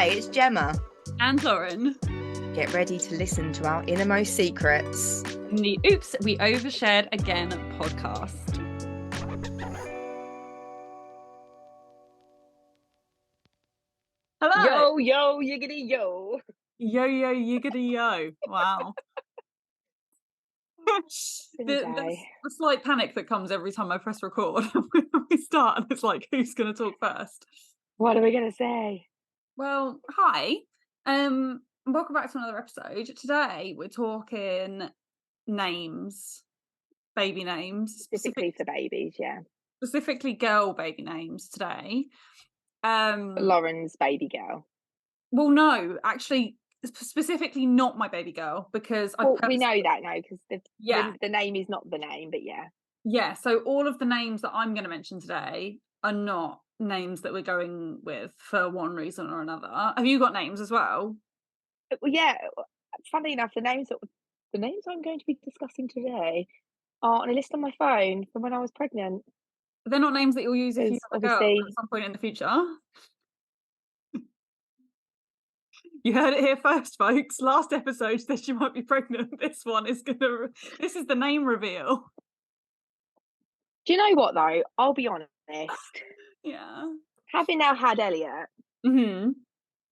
Hi, it's Gemma. And Lauren. Get ready to listen to our innermost secrets In the Oops, We Overshared Again podcast. Yo, Hello. yo, yiggity, yo. Yo, yo, yiggity, yo. Wow. the slight panic that comes every time I press record. We start and it's like, who's going to talk first? What are we going to say? Well, hi. Welcome back to another episode. Today we're talking names, baby names. Specifically for babies, yeah. Specifically girl baby names today. Lauren's baby girl. Well, no, actually, specifically not my baby girl, because we know that now because the name is not the name, but yeah. Yeah, so all of the names that I'm going to mention today are not names that we're going with for one reason or another. Have you got names as well? Well, yeah. Funnily enough, the names I'm going to be discussing today are on a list on my phone from when I was pregnant. They're not names that you'll use if you have a girl at some point in the future. You heard it here first, folks. Last episode said she might be pregnant. This is the name reveal. Do you know what though? I'll be honest. Yeah. Having now had Elliot, when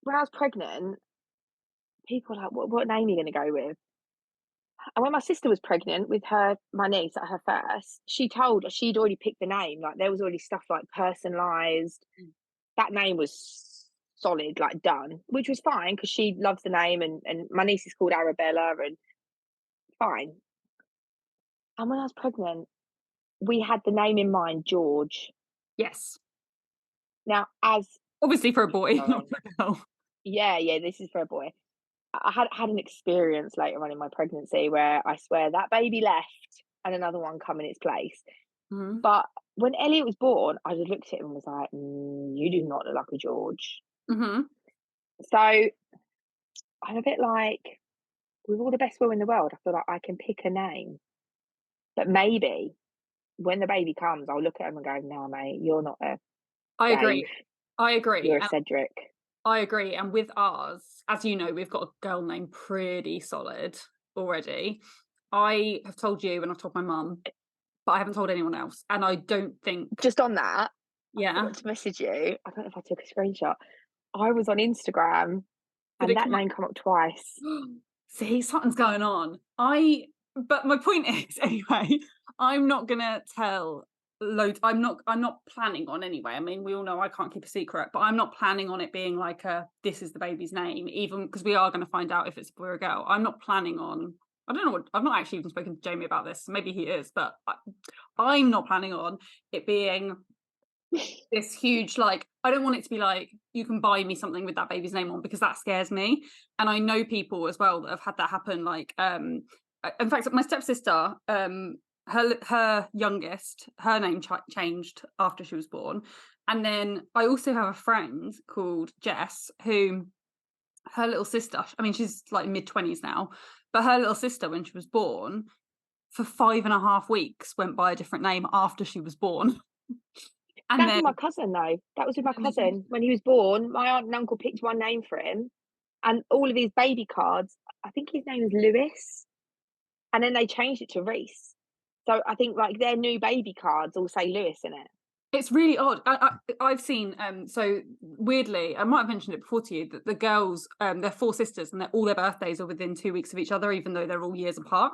I was pregnant, people were like, what name are you going to go with? And when my sister was pregnant with my niece at her first, she'd already picked the name. Like there was already stuff like personalised. That name was solid, like done, which was fine because she loves the name and my niece is called Arabella and fine. And when I was pregnant, we had the name in mind, George. Yes. Now, as obviously for a boy, not for a girl. Yeah, this is for a boy. I had an experience later on in my pregnancy where I swear that baby left and another one come in its place. Mm-hmm. But when Elliot was born, I just looked at him and was like, you do not look like a George. Mm-hmm. So I'm a bit like, with all the best will in the world, I feel like I can pick a name. But maybe when the baby comes, I'll look at him and go, no, mate, you're not a I agree. Dave. I agree. You're a Cedric. I agree. And with ours, as you know, we've got a girl name pretty solid already. I have told you and I've told my mum, but I haven't told anyone else. And I don't think... Just on that, yeah, I forgot to message you. I don't know if I took a screenshot. I was on Instagram and that name come up twice. See, something's going on. But my point is, anyway, I'm not gonna tell loads. I'm not planning on anyway. I mean, we all know I can't keep a secret, but I'm not planning on it being like this is the baby's name, even because we are going to find out if it's a boy or a girl. I'm not planning on. I don't know I've not actually even spoken to Jamie about this. Maybe he is, but I'm not planning on it being this huge, like, I don't want it to be like, you can buy me something with that baby's name on, because that scares me. And I know people as well that have had that happen. Like, in fact, my stepsister, her youngest, her name changed after she was born. And then I also have a friend called Jess who, her little sister, I mean, she's like mid-20s now, but her little sister, when she was born, for 5.5 weeks went by a different name after she was born. And that's with my cousin though. That was with my cousin. When he was born, my aunt and uncle picked one name for him. And all of his baby cards, I think his name is Lewis. And then they changed it to Reese. So I think like their new baby cards all say Lewis in it. It's really odd. I've seen, so weirdly, I might have mentioned it before to you, that the girls, they're 4 sisters and all their birthdays are within 2 weeks of each other, even though they're all years apart.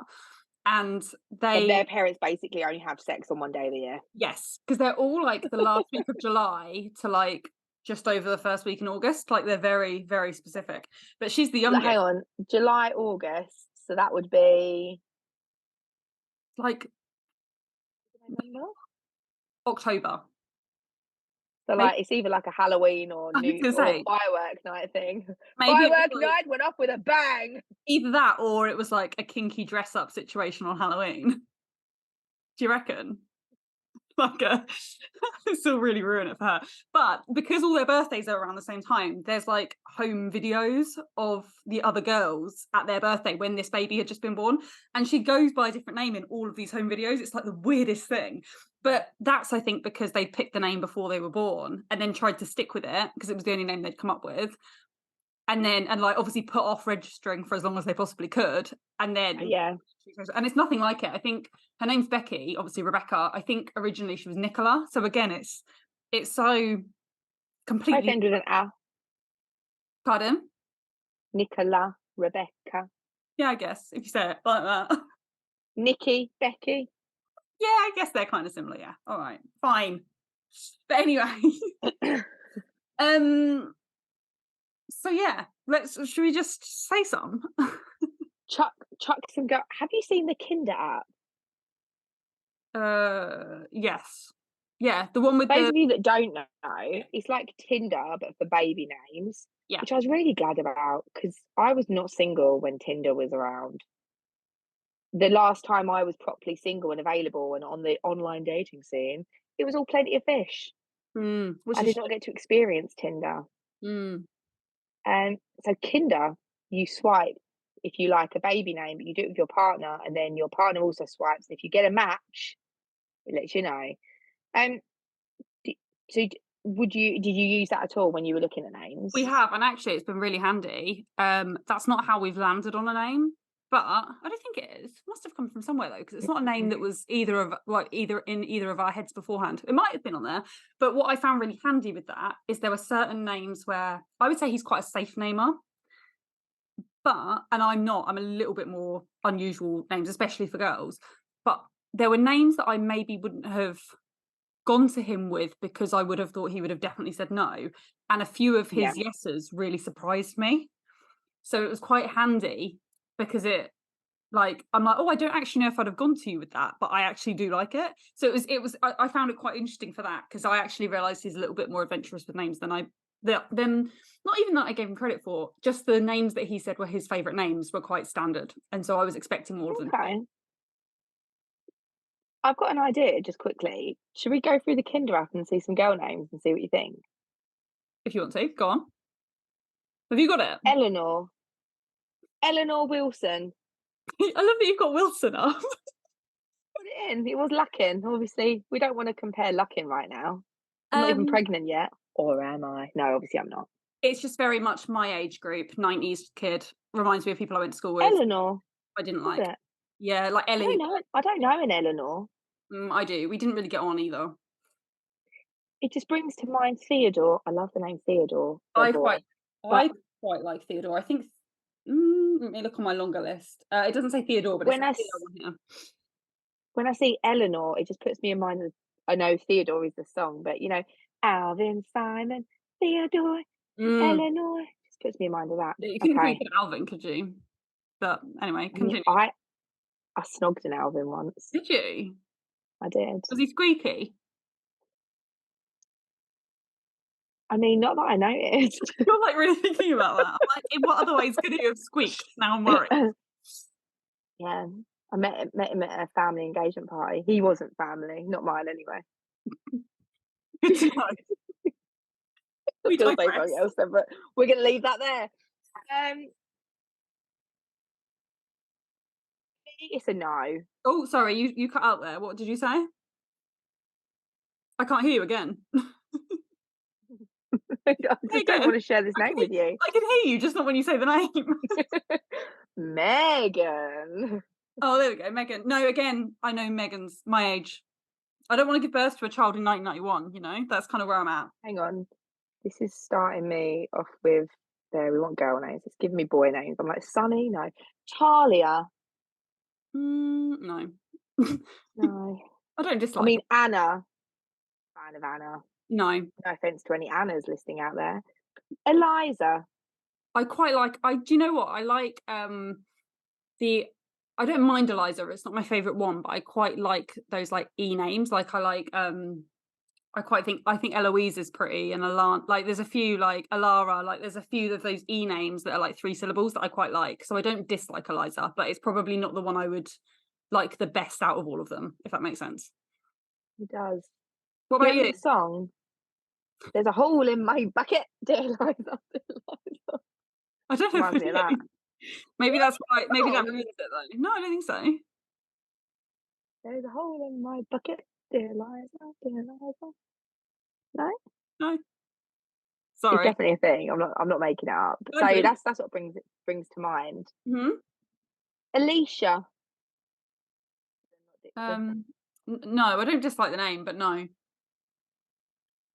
And their parents basically only have sex on one day of the year. Yes, because they're all like the last week of July to like just over the first week in August. Like they're very, very specific. But she's the youngest. Hang on, July, August. So that would be like October. So like it's either like a Halloween or firework night thing. Firework night went off with a bang. Either that or it was like a kinky dress up situation on Halloween. Do you reckon? This will really ruin it for her. But because all their birthdays are around the same time, there's like home videos of the other girls at their birthday when this baby had just been born, and she goes by a different name in all of these home videos. It's like the weirdest thing. But that's, I think, because they picked the name before they were born and then tried to stick with it because it was the only name they'd come up with. and like obviously put off registering for as long as they possibly could, and then Yeah. and it's nothing like it. I think her name's Becky, obviously Rebecca. I think originally she was Nicola. So again, it's so Both completely. end with an A. Pardon? Nicola, Rebecca, Yeah, I guess if you say it like that. Nikki, Becky. Yeah, I guess they're kind of similar. Yeah. All right. Fine. But anyway, um. So yeah, should we just say some? Chuck some go. Have you seen the Kinder app? Yes. Yeah, the one with Those the of you that don't know, it's like Tinder but for baby names, yeah. which I was really glad about because I was not single when Tinder was around. The last time I was properly single and available and on the online dating scene, it was all plenty of fish. Which I is did not get to experience Tinder. mm, So Kinder, you swipe if you like a baby name, but you do it with your partner, and then your partner also swipes. If you get a match, it lets you know. Um, d- would you did you use that at all when you were looking at we names? have, and actually it's been really handy. That's not how we've landed on a name, but I don't think it is. It must have come from somewhere though, because it's not a name that was either in either of our heads beforehand. It might have been on there, but what I found really handy with that is there were certain names where I would say he's quite a safe namer. But and I'm a little bit more unusual names, especially for girls. But there were names that I maybe wouldn't have gone to him with because I would have thought he would have definitely said no. And a few of Yeah. his yeses really surprised me. So it was quite handy because I'm like, oh, I don't actually know if I'd have gone to you with that, but I actually do like it. So I found it quite interesting for that because I actually realised he's a little bit more adventurous with names than not even that I gave him credit for. Just the names that he said were his favourite names were quite standard, and so I was expecting all of them. Okay. I've got an idea just quickly. Should we go through the Kinder app and see some girl names and see what you think? If you want to, go on. Have you got it? Eleanor Wilson. I love that you've got Wilson up. Put it in. It was Luckin. Obviously, we don't want to compare Luckin right now. I'm not even Um, pregnant yet. Or am I? No, obviously I'm not. it's just very much my age group, 90s kid. Reminds me of people I went to school with. Eleanor, I didn't was like. it? Yeah, like I don't Ellie. know. I don't know an Eleanor. I do. We didn't really get on either. It just brings to mind Theodore. I love the name Theodore for a I boy. quite, But I quite like Theodore. I think. Let me look on my longer list. It doesn't say Theodore, but it when says I Theo s- on here. when I see Eleanor, it just puts me in mind of. I know Theodore is the song, but Alvin, Simon, Theodore, and Mm, Eleanor. Just puts me in mind of that. you couldn't call Okay. it Alvin, could you? But anyway, I mean, continue. I snogged an Alvin once. Did you? I did. Was he squeaky? I mean, not that I noticed. You're like really thinking about that. I'm like, in what other ways could he have squeaked? Now I'm worried. Yeah, I met him at a family engagement party. He wasn't family, not mine anyway. Good to know. I was We going to say something digress. else then, but we're going to leave that there. Um, it's a no. Oh, sorry, you cut out there. What did you say? I can't hear you again. I Say just don't again. want to share this name with you. I can hear you, just not when you say the name. Megan. Oh, there we go, Megan. No, again, I know Megan's my age. I don't want to give birth to a child in 1991. That's kind of where I'm at. Hang on. This is starting me off with there. We want girl names. It's giving me boy names. I'm like Sunny. No, Talia. No, No. I don't I dislike mean it. Anna. Fan of Anna. No, No offense to any Annas listening out there. Eliza. I quite like. I do you know what I like? The I don't mind Eliza. It's not my favorite one, but I quite like those like e names. Like I think Eloise is pretty and Alan like there's a few like Alara, like there's a few of those e names that are like 3 syllables that I quite like. So I don't dislike Eliza, but it's probably not the one I would like the best out of all of them, if that makes sense. He does. What Do you about remember you? the song? There's a hole in my bucket. Dear Eliza. I don't know if I Reminds me of that. do. Maybe that's why maybe that Song. ruins it though. No, I don't think so. There's a hole in my bucket. Dear Eliza. Dear Eliza. No? No. It's Sorry. definitely a thing. I'm not making it up. I So do. that's what brings to mind. Mhm. Alicia. Um, no, I don't dislike the name, but no.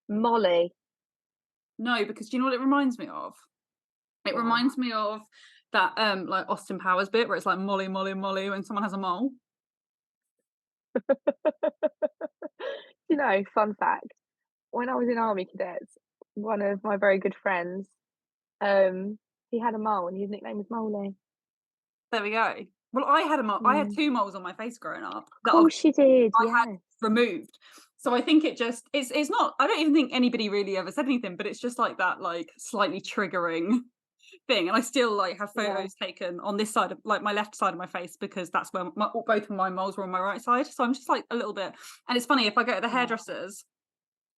Molly. No, because do you know what it reminds me of? It What? reminds me of that, like, Austin Powers bit where it's like, "Molly, Molly, Molly," when someone has a mole. Fun fact. When I was in army cadets, one of my very good friends, um, he had a mole and his nickname was Molly. There we go. Well, I had a mole. I had Mm. 2 moles on my face growing up Of that obviously course you did, I had yes. removed. So I think it just it's not I don't even think anybody really ever said anything, but it's just like that, like, slightly triggering thing. And I still, like, have Yeah. photos taken on this side of, like, my left side of my face because that's where both of my moles were on my right side. So I'm just, like, a little bit, and it's funny if I go to the Oh. hairdressers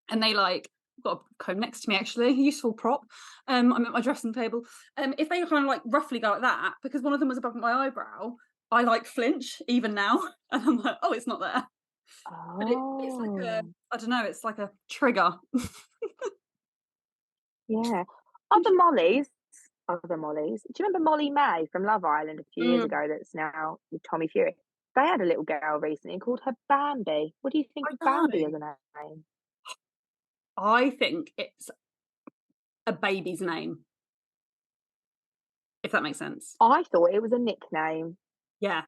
and they, like, I've got a comb next to me actually, useful prop. I'm at my dressing table. If they kind of, like, roughly go like that, because one of them was above my eyebrow, I, like, flinch even now, and I'm like, "Oh, it's not there." But it's like a, Oh, I don't know, it's like a trigger. yeah. Other Mollies. Do you remember Molly May from Love Island a few years Mm, ago that's now with Tommy Fury? They had a little girl recently and called her Bambi. What do you think I of Bambi know. as a name? I think it's a baby's name, if that makes sense. I thought it was a nickname. Yeah.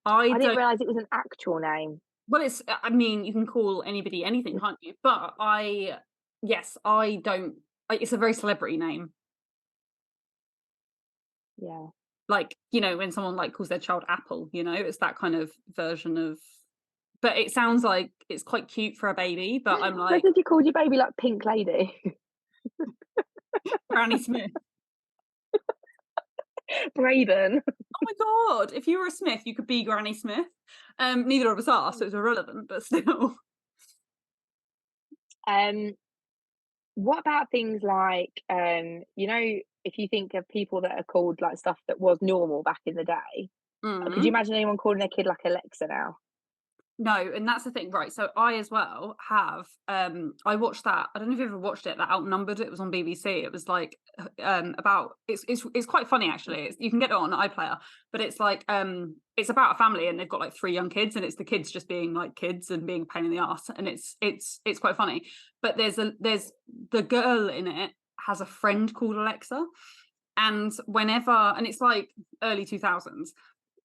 I I didn't don't realise it was an actual name. well, it's I mean, you can call anybody anything, can't you? But yes, I don't it's a very celebrity name. Yeah. Like, when someone, like, calls their child Apple, it's that kind of version of, but it sounds like it's quite cute for a baby, but I'm like, Imagine if you called your baby like Pink Lady. Granny Smith. Braden. Oh my god, if you were a Smith, you could be Granny Smith. Neither of us are, so it's irrelevant, but still. Um, what about things like, if you think of people that are called like stuff that was normal back in the day, could you Mm. imagine anyone calling their kid like Alexa now? No, and that's the thing, right? So I as well have I watched that. I don't know if you ever watched it, that Outnumbered. It was on BBC. It was like about it's quite funny actually. You can get it on iPlayer, but it's like it's about a family and they've got like 3 young kids and it's the kids just being like kids and being a pain in the ass and it's quite funny. But there's the girl in it has a friend called Alexa, and and it's like early 2000s,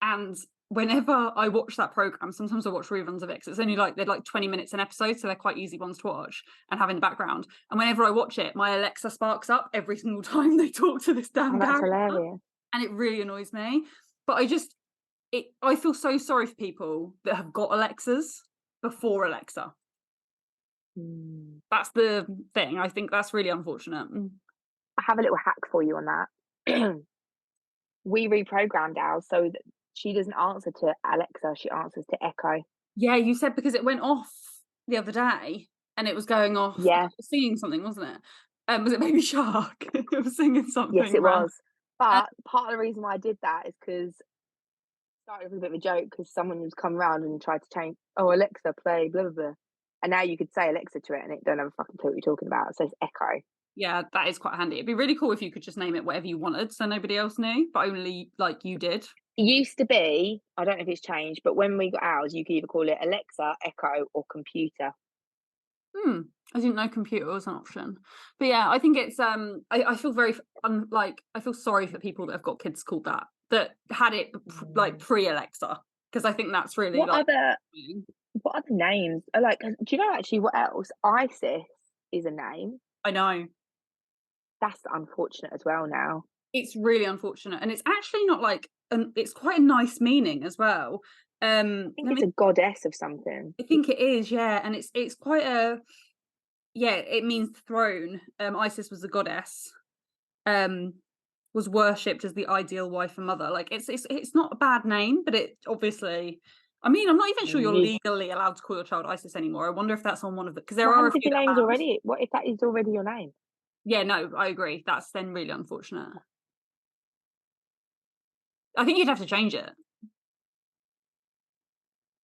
and whenever I watch that program, sometimes I watch reruns of it 'cause it's only like they're like 20 minutes an episode, so they're quite easy ones to watch and have in the background. And whenever I watch it, my Alexa sparks up every single time they talk to this Oh, damn that's character, hilarious. and it really annoys me. But I feel so sorry for people that have got Alexas before Alexa. Mm. That's the thing. I think that's really unfortunate. I have a little hack for you on that. We reprogrammed ours so that she doesn't answer to Alexa, she answers to Echo. Yeah, you said because it went off the other day and it was going off. Yeah, It was singing something, wasn't it? Was it Baby Shark? It was singing yes, something it random. was. But part of the reason why I did that is because started with a bit of a joke because someone was come round and tried to change, "Oh, Alexa, play blah, blah, blah." And now you could say Alexa to it and it don't have a fucking clue what you're talking about. So it's Echo. Yeah, that is quite handy. It'd be really cool if you could just name it whatever you wanted, so nobody else knew, but only like you did. It used to be, I don't know if it's changed, but when we got ours, you could either call it Alexa, Echo, or computer. Hmm. I didn't know computer was an option. But yeah, I think it's I feel very like I feel sorry for people that have got kids called that had it like Mm. pre Alexa, because I think that's really What like other what other names are like? Do you know actually what else? ISIS is a name. I know. That's unfortunate as well now. It's really unfortunate, and it's actually not like it's quite a nice meaning as well. I think Let it's me a goddess of something. I think it is, yeah, and it's quite a yeah, it means throne. Isis was a goddess, um, was worshipped as the ideal wife and mother. Like it's not a bad name, but it obviously I mean, I'm not even sure you're You, legally allowed to call your child Isis anymore. I wonder if that's on one of the because there what are a happens if few your that name's are banned. already? What if that is already your name? Yeah, no, I agree. That's then really unfortunate. I think you'd have to change it.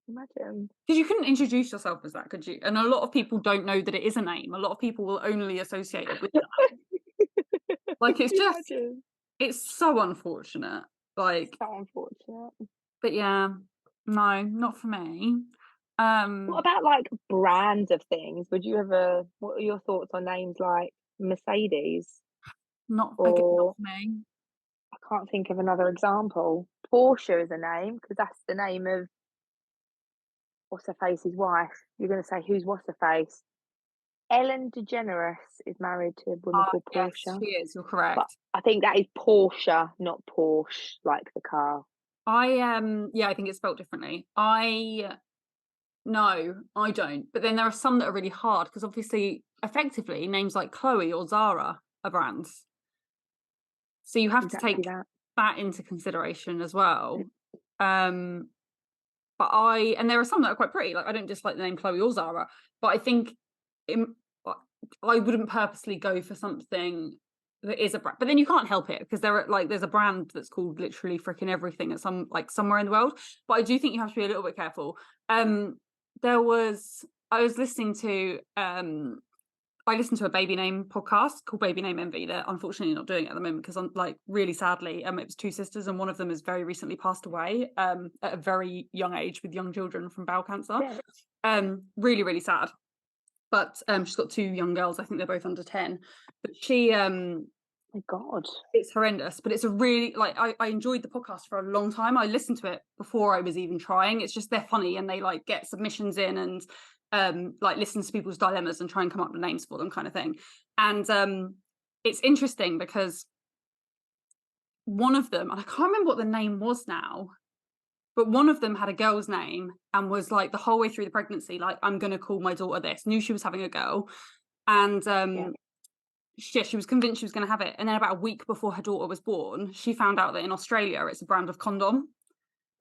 Imagine. Because you couldn't introduce yourself as that, could you? And a lot of people don't know that it is a name. A lot of people will only associate it with that. Like, Can it's you just, imagine? it's so unfortunate. Like, So unfortunate. but yeah, no, not for me. What Um, about like brands of things? Would you ever? What are your thoughts on names like Mercedes? not again, not Or for me. I can't think of another example. Porsche is a name because that's the name of what's her face's wife. You're going to say who's what's her face? Ellen DeGeneres is married to a woman Ah, called yes, Portia, she is. You're but correct. I think that is Porsche, not Porsche, like the car. Yeah, I think it's spelled differently. No, I don't. But then there are some that are really hard because obviously, effectively, names like Chloe or Zara are brands. So you have to Exactly take that. that into consideration as well. Um, but and there are some that are quite pretty. Like, I don't dislike the name Chloe or Zara, but I think in, I wouldn't purposely go for something that is a brand. But then you can't help it because there's a brand that's called literally freaking everything at somewhere in the world. But I do think you have to be a little bit careful. There was I was listening to I listened to a baby name podcast called Baby Name Envy. They're unfortunately not doing it at the moment because, like, really sadly, it was two sisters and one of them has very recently passed away at a very young age with young children from bowel cancer. Yeah. Really, really sad. But she's got two young girls. I think they're both under 10. But she My God. it's horrendous, but it's a really, like, I enjoyed the podcast for a long time. I listened to it before I was even trying. It's just they're funny and they like get submissions in and like listen to people's dilemmas and try and come up with names for them, kind of thing. And it's interesting because one of them, and I can't remember what the name was now, but one of them had a girl's name and was like the whole way through the pregnancy, like, I'm gonna call my daughter this, knew she was having a girl. And Yeah. she was convinced she was going to have it. And then about a week before her daughter was born, she found out that in Australia it's a brand of condom.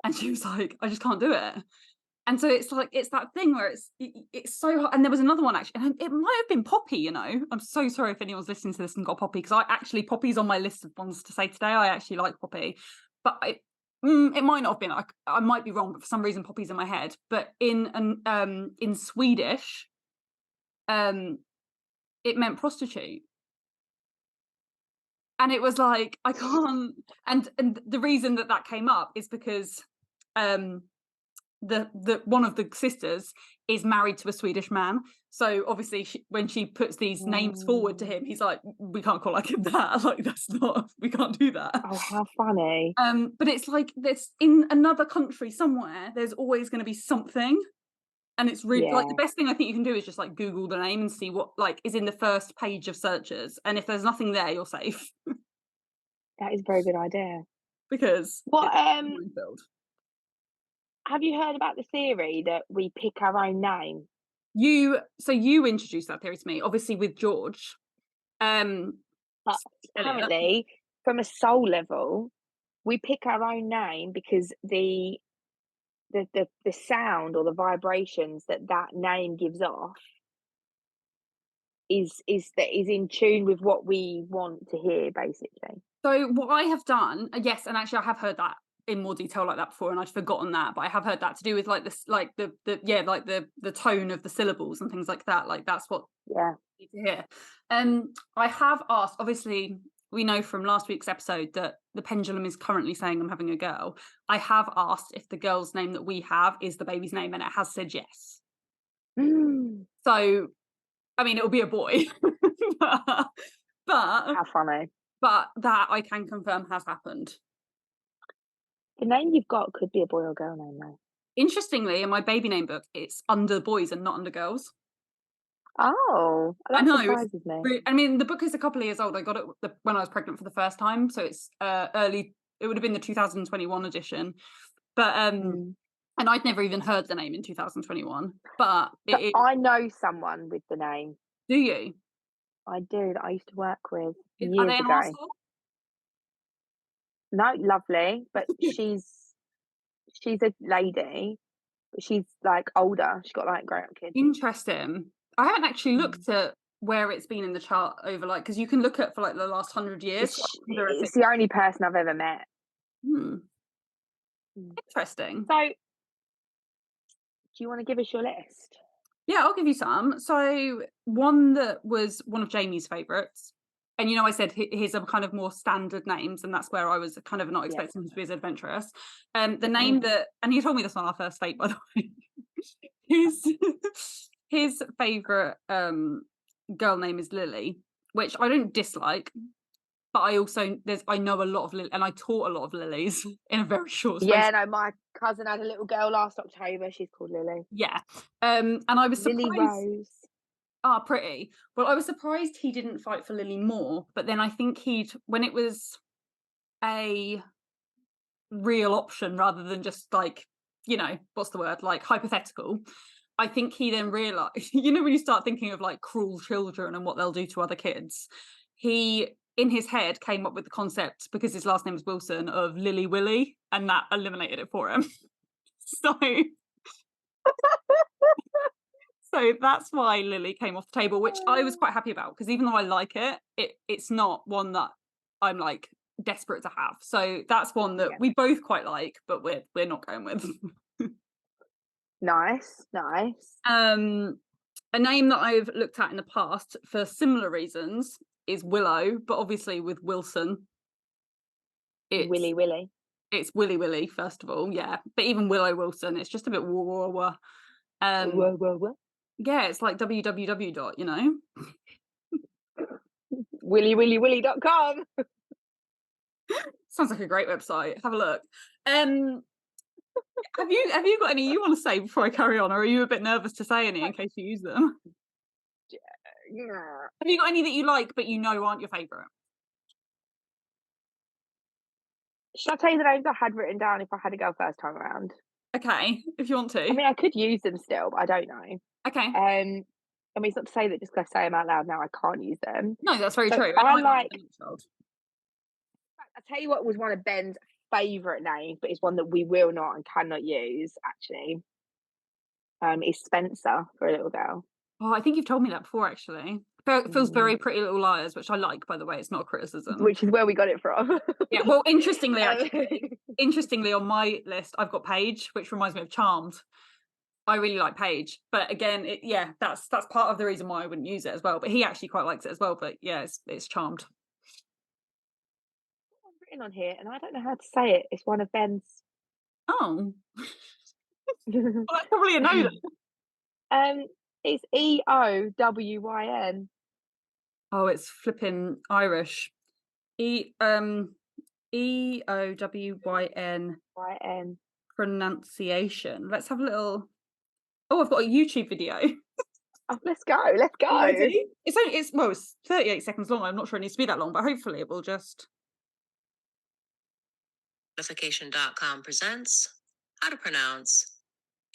And she was like, I just can't do it. And so it's like, it's that thing where it's so hard. And there was another one actually, and it might have been Poppy, you know. I'm so sorry if anyone's listening to this and got Poppy, because Poppy's on my list of ones to say today. I actually like Poppy. But it might not have been. I might be wrong, but for some reason Poppy's in my head. But in Swedish, it meant prostitute. And it was like, I can't. And the reason that came up is because the one of the sisters is married to a Swedish man. So obviously, when she puts these names forward to Mm. him, he's like, we can't call like that. Like, that's not, we can't do that. Oh, how funny. But it's like, there's in another country somewhere, there's always going to be something. And it's really like the Yeah, best thing I think you can do is just like Google the name and see what like is in the first page of searches. And if there's nothing there, you're safe. that is a very good idea. Because What it's minefield. have you heard about the theory that we pick our own name? You introduced that theory to me, obviously with George, um, But Elliot. apparently, from a soul level, we pick our own name because the sound or the vibrations that that name gives off is in tune with what we want to hear, basically. So what I have done, yes, and actually I have heard that in more detail like that before, and I'd forgotten that, but I have heard that to do with like this, like the yeah, like the tone of the syllables and things like that. Like that's what Yeah. you need to hear. I have asked, obviously, we know from last week's episode that the pendulum is currently saying I'm having a girl. I have asked if the girl's name that we have is the baby's name, and it has said yes. Mm, So, I mean, it'll be a boy, but, but how funny. but that I can confirm has happened. The name you've got could be a boy or girl name, though. Interestingly, in my baby name book, it's under boys and not under girls. Oh, I that know. surprises me. I mean, the book is a couple of years old. I got it when I was pregnant for the first time, so it's early. It would have been the 2021 edition, but Mm. and I'd never even heard the name in 2021. But So it I know someone with the name. do you? I do that I used to work with Are years they an ago. arsehole? No, lovely, but she's a lady, but she's like older. She's got like grown up kids. Interesting. I haven't actually Mm. looked at where it's been in the chart over, like, because you can look at for like the last 100 years. So I wonder if It's the only person I've ever met. Hmm, Mm. interesting. So, do you want to give us your list? Yeah, I'll give you some. So one that was one of Jamie's favourites And I said his are kind of more standard names, and that's where I was kind of not Yeah. expecting him to be as adventurous. The name that, and he told me this on our first date, by the way. his his favourite girl name is Lily, which I don't dislike, but I know a lot of and I taught a lot of Lilies in a very short space. Yeah, no, my cousin had a little girl last October. She's called Lily. Yeah, and I was Lily surprised. Rose. Ah, pretty. Well, I was surprised he didn't fight for Lily more, but then I think when it was a real option rather than just like, what's the word? Like hypothetical. I think he then realized, when you start thinking of like cruel children and what they'll do to other kids, he in his head came up with the concept, because his last name is Wilson, of Lily Willy, and that eliminated it for him. So that's why Lily came off the table, which I was quite happy about, because even though I like it's not one that I'm like desperate to have. So that's one that we both quite like, but we're not going with. Nice. A name that I've looked at in the past for similar reasons is Willow, but obviously with Wilson, Willy Willy. It's Willy Willy, first of all, yeah. But even Willow Wilson, it's just a bit whoa. Whoa. Yeah, it's like www dot, WillyWillyWilly.com. Sounds like a great website. Have a look. Have you got any you want to say before I carry on, or are you a bit nervous to say any in case you use them? Yeah. Have you got any that you like but aren't your favourite? Should I tell you the names I had written down if I had a girl first time around? Okay, if you want to. I mean, I could use them still, but I don't know. Okay. I mean, it's not to say that just because I say them out loud now, I can't use them. No, that's very true. I like. I'll tell you what was one of Ben's favourite names, but it's one that we will not and cannot use, actually. Is Spencer for a little girl. Oh, I think you've told me that before, actually. It feels very Pretty Little Liars, which I like, by the way. It's not a criticism. Which is where we got it from. Yeah, well, interestingly, on my list, I've got Paige, which reminds me of Charmed. I really like Paige, but again, that's part of the reason why I wouldn't use it as well. But he actually quite likes it as well. But yeah, it's Charmed. Written on here, and I don't know how to say it. It's one of Ben's. Oh, well, that's probably a no. It's EOWYN. Oh, it's flipping Irish. EOWYN YN pronunciation. Let's have a little. Oh, I've got a YouTube video. Oh, let's go. It's 38 seconds long. I'm not sure it needs to be that long, but hopefully it will just. Notification.com presents how to pronounce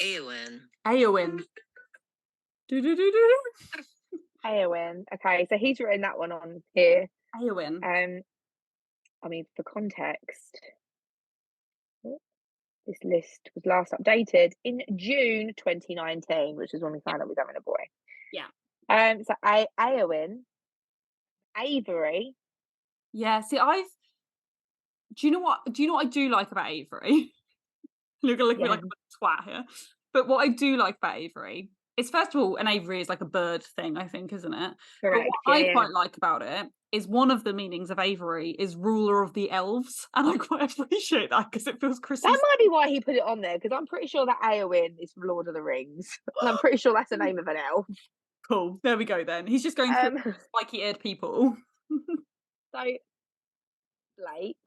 Eowyn. Eowyn. Eowyn. Okay, so he's written that one on here. Eowyn. I mean, for context, this list was last updated in June 2019, which is when we found out we were having a boy. Yeah. So Eowyn, Avery. Yeah. See, do you know what I do like about Avery? You're gonna look at me like a twat here. But what I do like about Avery is, first of all, an Avery is like a bird thing, I think, isn't it? Correct. But what I quite like about it is one of the meanings of Avery is ruler of the elves, and I quite appreciate that because it feels Christmas. That might be why he put it on there, because I'm pretty sure that Eowyn is from Lord of the Rings, and I'm pretty sure that's the name of an elf. Cool. There we go. Then he's just going through spiky-eared people. So Blake.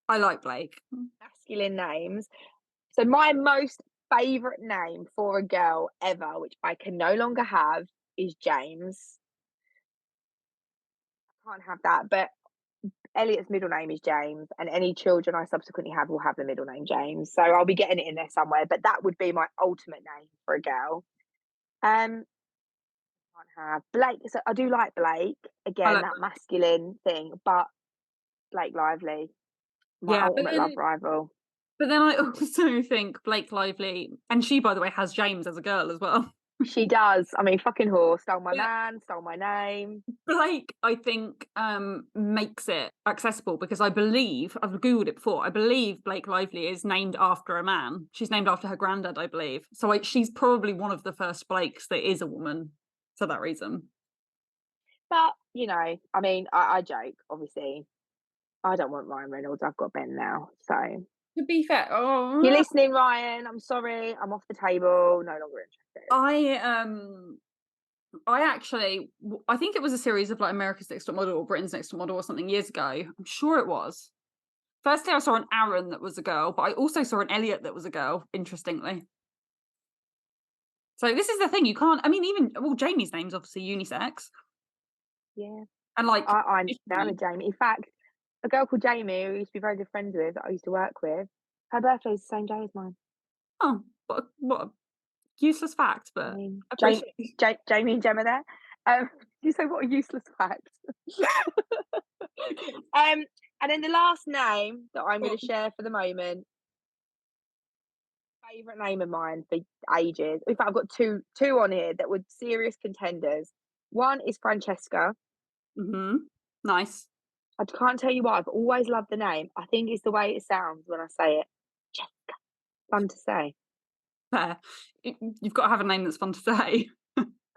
I like Blake. Masculine names. So my most favourite name for a girl ever, which I can no longer have, is James. I can't have that, but Elliot's middle name is James, and any children I subsequently have will have the middle name James. So I'll be getting it in there somewhere, but that would be my ultimate name for a girl. Can't have Blake. So I do like Blake, again, that masculine thing, but Blake Lively, my ultimate love rival. But then I also think Blake Lively, and she, by the way, has James as a girl as well. She does. I mean, fucking whore, stole my man, stole my name. Blake, I think, makes it accessible, because I believe, I've Googled it before, I believe Blake Lively is named after a man. She's named after her granddad, I believe. So she's probably one of the first Blakes that is a woman for that reason. But, I mean, I joke, obviously. I don't want Ryan Reynolds, I've got Ben now, so if To be fair, you're listening, Ryan, I'm sorry, I'm off the table, no longer interested. I actually, I think it was a series of like America's Next Top Model or Britain's Next Top Model or something years ago. I'm sure it was. Firstly, I saw an Aaron that was a girl, but I also saw an Elliot that was a girl, interestingly. So this is the thing, you can't, I mean, even, well, Jamie's name's obviously unisex. Yeah. And like, I'm down with Jamie. In fact, a girl called Jamie, who I used to be very good friends with, that I used to work with, her birthday's the same day as mine. oh, what a useless fact, I but mean, I appreciate it. Jamie and Gemma there. You say what a useless fact. And then the last name that I'm going to share for the moment, favorite name of mine for ages. In fact, I've got two on here that were serious contenders. One is Francesca. Mm-hmm. Nice. I can't tell you why. I've always loved the name. I think it's the way it sounds when I say it. Jessica. Fun to say. Fair. You've got to have a name that's fun to say.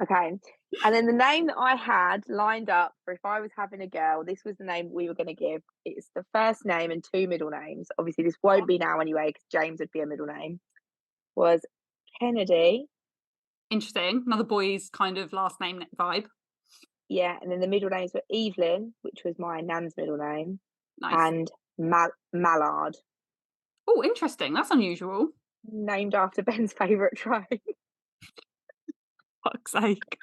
Okay. And then the name that I had lined up for if I was having a girl, this was the name we were going to give. It's the first name and two middle names. Obviously, this won't be now anyway because James would be a middle name. Was Kennedy. Interesting. Another boy's kind of last name vibe. Yeah. And then the middle names were Evelyn, which was my nan's middle name, Nice. and Mallard, Oh, interesting. That's unusual. named after Ben's favourite train. Fuck's sake.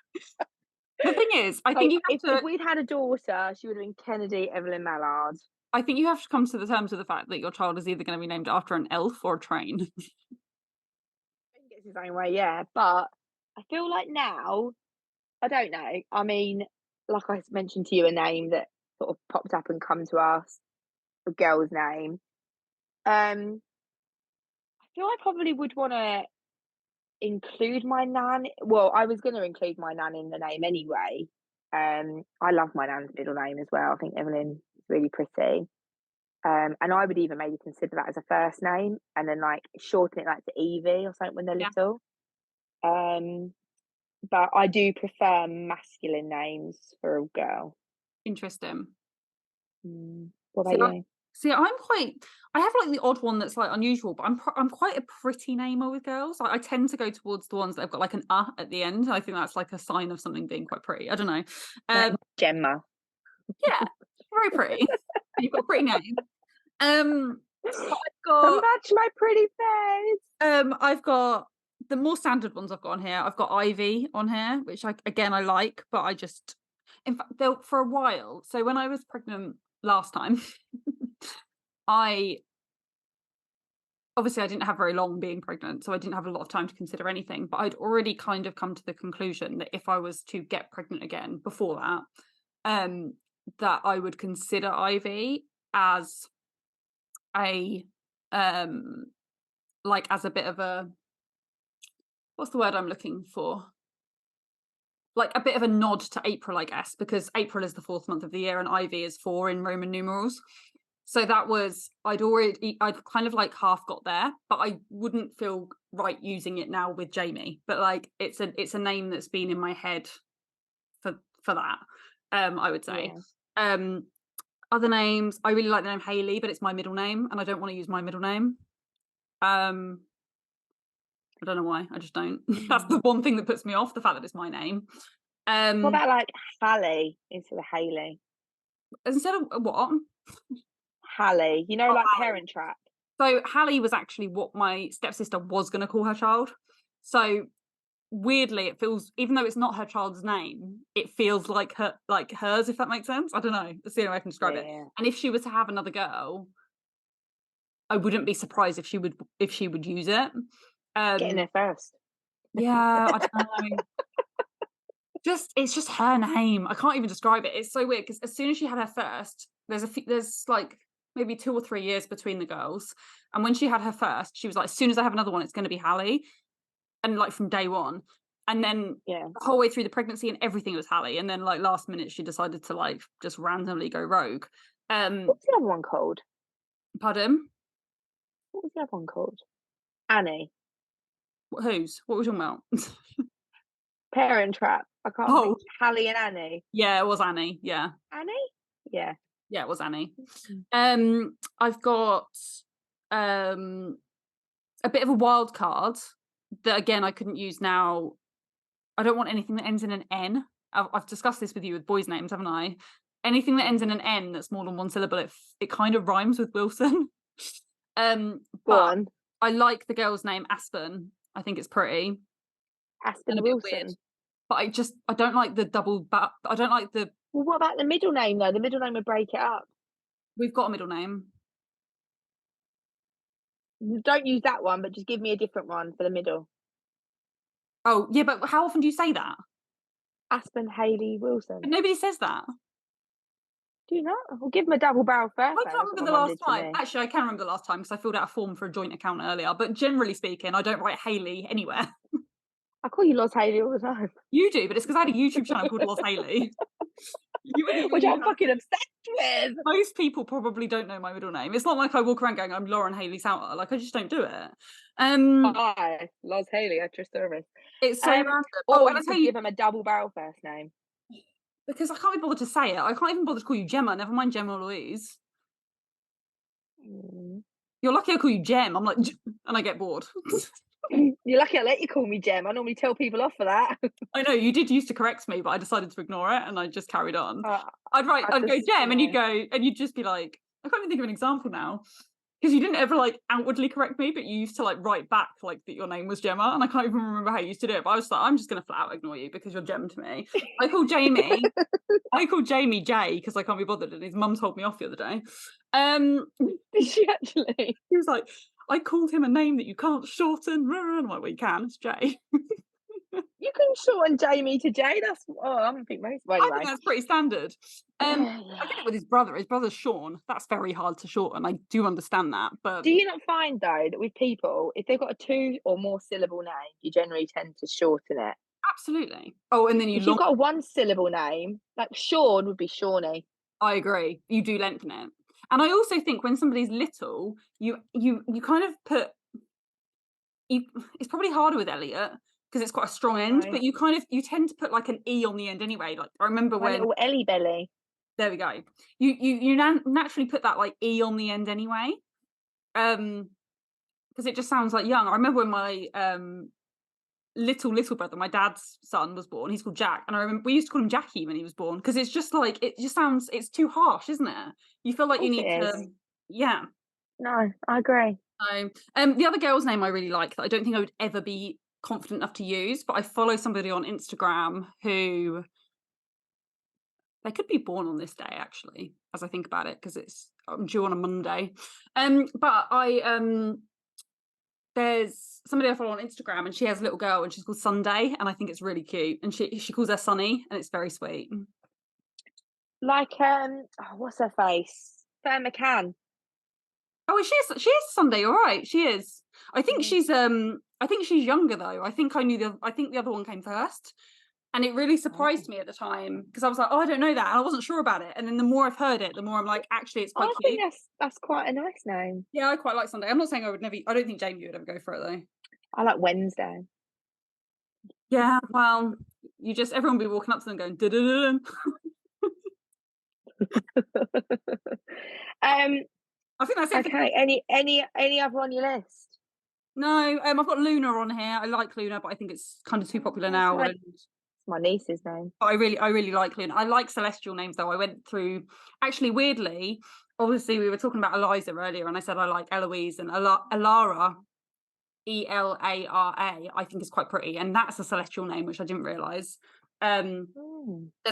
The thing is, I So think you have if to. we'd had a daughter, she would have been Kennedy Evelyn Mallard. I think you have to come to the terms of the fact that your child is either going to be named after an elf or a train. I think it's his own way, yeah. But I feel like now, I don't know. I mean, like I mentioned to you, a name that sort of popped up and come to us, a girl's name. I feel I probably would want to include my nan. Well, I was going to include my nan in the name anyway. I love my nan's middle name as well. I think Evelyn is really pretty. And I would even maybe consider that as a first name and then like shorten it like to Evie or something when they're Yeah. little. But I do prefer masculine names for a girl. Interesting. What See, about you? I have like the odd one that's like unusual, but I'm quite a pretty namer with girls. I tend to go towards the ones that have got like an at the end. I think that's like a sign of something being quite pretty. I don't know. Like Gemma. Yeah, very pretty. You've got a pretty name. But To match my pretty face. I've got the more standard ones I've got on here. I've got Ivy on here, which I like, but I just, in fact, for a while. So when I was pregnant last time, I didn't have very long being pregnant, so I didn't have a lot of time to consider anything. But I'd already kind of come to the conclusion that if I was to get pregnant again before that, that I would consider Ivy as a like as a bit of a, what's the word I'm looking for? Like a bit of a nod to April, I guess, because April is the 4th month of the year and Ivy is 4 in Roman numerals. So that was, I'd kind of like half got there, but I wouldn't feel right using it now with Jamie. But like it's a name that's been in my head for that. I would say. Yeah. Other names, I really like the name Hayley, but it's my middle name, and I don't want to use my middle name. I don't know why. I just don't. That's the one thing that puts me off, the fact that it's my name. What about like Hallie instead of Hayley? Instead of what? Hallie, like Hallie. Parent Trap. So Hallie was actually what my stepsister was going to call her child. So weirdly, it feels, even though it's not her child's name, it feels like hers, if that makes sense. I don't know. That's the only way I can describe it. And if she was to have another girl, I wouldn't be surprised if she would use it. Getting there first. Yeah, I don't know. It's just her name. I can't even describe it. It's so weird because as soon as she had her first, there's like maybe 2 or 3 years between the girls, and when she had her first, she was like, as soon as I have another one, it's going to be Hallie, and like from day one. And then the whole way through the pregnancy and everything was Hallie, and then like last minute she decided to like just randomly go rogue. What's the other one called? Pardon? What was the other one called? Annie. Whose? What were we talking about? Parent Trap. I can't Oh, think. Hallie and Annie. yeah, it was Annie. Yeah. Annie? Yeah. Yeah, it was Annie. Mm. I've got a bit of a wild card that again I couldn't use now. I don't want anything that ends in an N. I've discussed this with you with boys' names, haven't I? Anything that ends in an N that's more than one syllable, it kind of rhymes with Wilson. Go But on. I like the girl's name Aspen. I think it's pretty and Aspen a bit weird. Wilson. But I don't like the double. I don't like the. Well, what about the middle name though? The middle name would break it up. We've got a middle name. Don't use that one, but just give me a different one for the middle. Oh yeah, but how often do you say that? Aspen Haley Wilson. But nobody says that. Do you not? We'll give him a double barrel first. I can't remember the last time. Actually, I can remember the last time because I filled out a form for a joint account earlier. But generally speaking, I don't write Hayley anywhere. I call you Loz Haley all the time. You do, but it's because I had a YouTube channel called Loz Hayley. Which I'm fucking obsessed with. Most people probably don't know my middle name. It's not like I walk around going, I'm Lauren Hayley Souter. Like, I just don't do it. Hi, Loz Haley at your service. It's so random. Or you could give him a double barrel first name. Because I can't be bothered to say it. I can't even bother to call you Gemma, never mind Gemma Louise. You're lucky I call you Gem. I'm like, and I get bored. You're lucky I let you call me Gem. I normally tell people off for that. I know, you did used to correct me, but I decided to ignore it and I just carried on. I'd go Gem and you'd just be like, I can't even think of an example now. Because you didn't ever like outwardly correct me, but you used to like write back like that your name was Gemma, and I can't even remember how you used to do it. But I was like, I'm just gonna flat out ignore you because you're Gem to me. I call Jamie Jay because I can't be bothered, and his mum told me off the other day. Did she actually? He was like, I called him a name that you can't shorten. I'm like, well, you can. It's Jay. You can shorten Jamie to Jay. That's I don't think most. Well, anyway. I think that's pretty standard. I did it with his brother. His brother's Sean. That's very hard to shorten. I do understand that. But do you not find though that with people, if they've got a 2 or more syllable name, you generally tend to shorten it? Absolutely. Oh, and then if you've got a 1 syllable name, like Sean would be Shawnee. I agree. You do lengthen it. And I also think when somebody's little, you kind of put. It's probably harder with Elliot because it's quite a strong end, Right. but you tend to put like an E on the end anyway. Like I remember when little Ellie Belly. There we go. You naturally put that like E on the end anyway, because it just sounds like young. I remember when my little brother, my dad's son, was born. He's called Jack, and I remember we used to call him Jackie when he was born because it's just like it just sounds. It's too harsh, isn't it? You feel like you need to. Yeah. No, I agree. The other girl's name I really like that I don't think I would ever be confident enough to use, but I follow somebody on Instagram who they could be born on this day actually, as I think about it, because I'm due on a Monday. But there's somebody I follow on Instagram and she has a little girl and she's called Sunday and I think it's really cute and she calls her Sunny and it's very sweet. Like what's her face? Fair McCann. Oh, she is Sunday, all right. She is. I think she's younger though. I think the other one came first. And it really surprised me at the time because I was like, oh, I don't know that. And I wasn't sure about it. And then the more I've heard it, the more I'm like, actually, it's quite cute. I think that's quite a nice name. Yeah, I quite like Sunday. I'm not saying I don't think Jamie would ever go for it though. I like Wednesday. Yeah, well, everyone will be walking up to them going, da-da-da-da. I think that's it. Okay, any other on your list? No, I've got Luna on here. I like Luna, but I think it's kind of too popular now. It's my niece's name. But I really like Luna. I like celestial names though. I went through, actually weirdly, obviously we were talking about Eliza earlier and I said I like Eloise and Elara, Elara, I think is quite pretty. And that's a celestial name, which I didn't realise. There's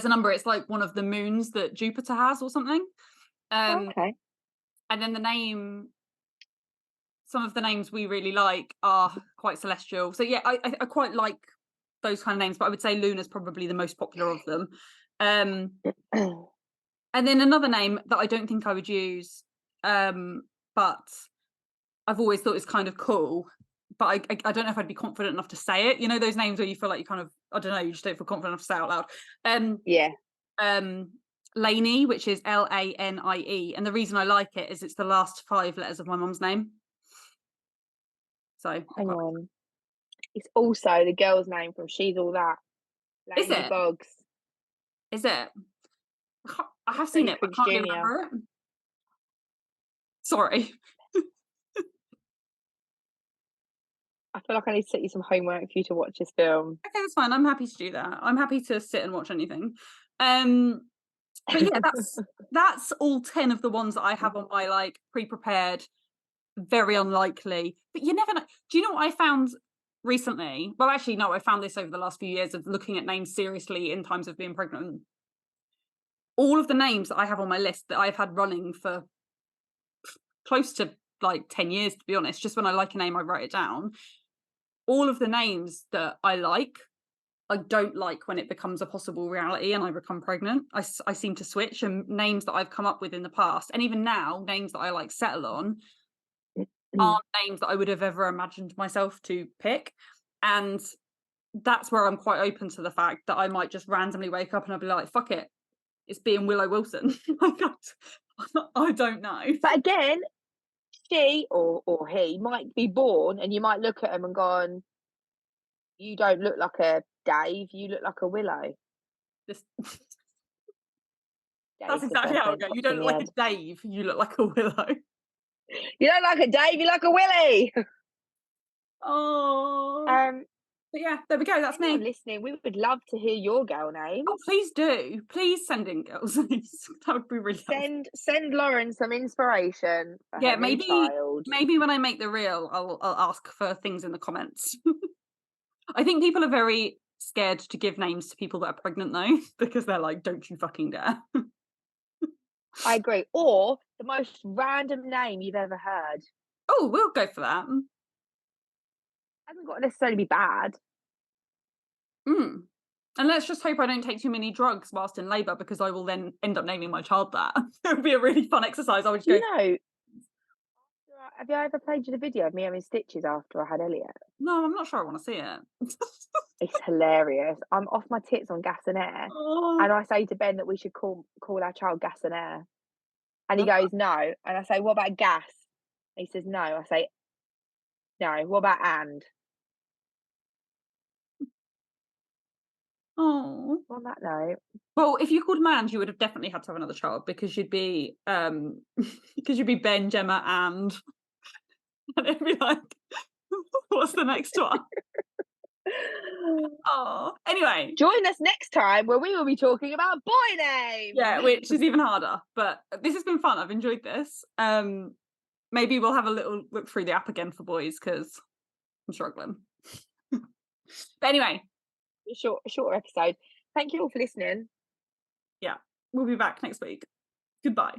a number, it's like one of the moons that Jupiter has or something. Okay. And then some of the names we really like are quite celestial. So yeah, I quite like those kind of names, but I would say Luna's probably the most popular of them. And then another name that I don't think I would use, but I've always thought is kind of cool, but I don't know if I'd be confident enough to say it. You know those names where you feel like you kind of, I don't know, you just don't feel confident enough to say out loud. Yeah. Lainey, which is Lanie, and the reason I like it is it's the last 5 letters of my mum's name. So hang on. It's also the girl's name from She's All That. Is Laney it? Boggs. Is it? I have Freddie seen it, but Prinze I can't really Jr. remember it. Sorry. I feel like I need to set you some homework for you to watch this film. Okay, that's fine. I'm happy to do that. I'm happy to sit and watch anything. But yeah, that's all 10 of the ones that I have on my like pre-prepared, very unlikely. But you never know. Do you know what I found recently? Well, actually, no, I found this over the last few years of looking at names seriously in times of being pregnant. All of the names that I have on my list that I've had running for close to like 10 years, to be honest, just when I like a name, I write it down. All of the names that I don't like when it becomes a possible reality and I become pregnant. I seem to switch, and names that I've come up with in the past, and even now, names that I like settle on aren't names that I would have ever imagined myself to pick. And that's where I'm quite open to the fact that I might just randomly wake up and I'll be like, fuck it, it's being Willow Wilson. I don't know. But again, she or he might be born and you might look at him and go, you don't look like a Dave, you look like a Willow. This, Dave that's exactly how it goes. You don't look like a Dave, you look like a Willow. You don't like a Dave, you like a Willie. Oh. But yeah, there we go. That's me. Listening, we would love to hear your girl names. Oh, please do. Please send in girls' names. That would be really helpful. Send Lauren some inspiration for Yeah, her new child. maybe when I make the reel, I'll ask for things in the comments. I think people are very scared to give names to people that are pregnant though, because they're like, don't you fucking dare. I agree. Or the most random name you've ever heard. Oh, we'll go for that. Hasn't got to necessarily be bad. And let's just hope I don't take too many drugs whilst in labour, because I will then end up naming my child that. It would be a really fun exercise. I would just go. You know, have you ever played you the video of me having stitches after I had Elliot? No, I'm not sure I want to see it. It's hilarious. I'm off my tits on gas and air. Oh. And I say to Ben that we should call our child Gas and Air. And he goes, no. And I say, what about gas? And he says, no. I say, no. What about and? Oh. On that note. Well, if you called Mand, you would have definitely had to have another child, because you'd be Ben, Gemma, and it'd be like, what's the next one? Oh, anyway. Join us next time where we will be talking about boy names. Yeah, which is even harder. But this has been fun. I've enjoyed this. Maybe we'll have a little look through the app again for boys, because I'm struggling. But anyway. Short episode. Thank you all for listening. Yeah, we'll be back next week. Goodbye.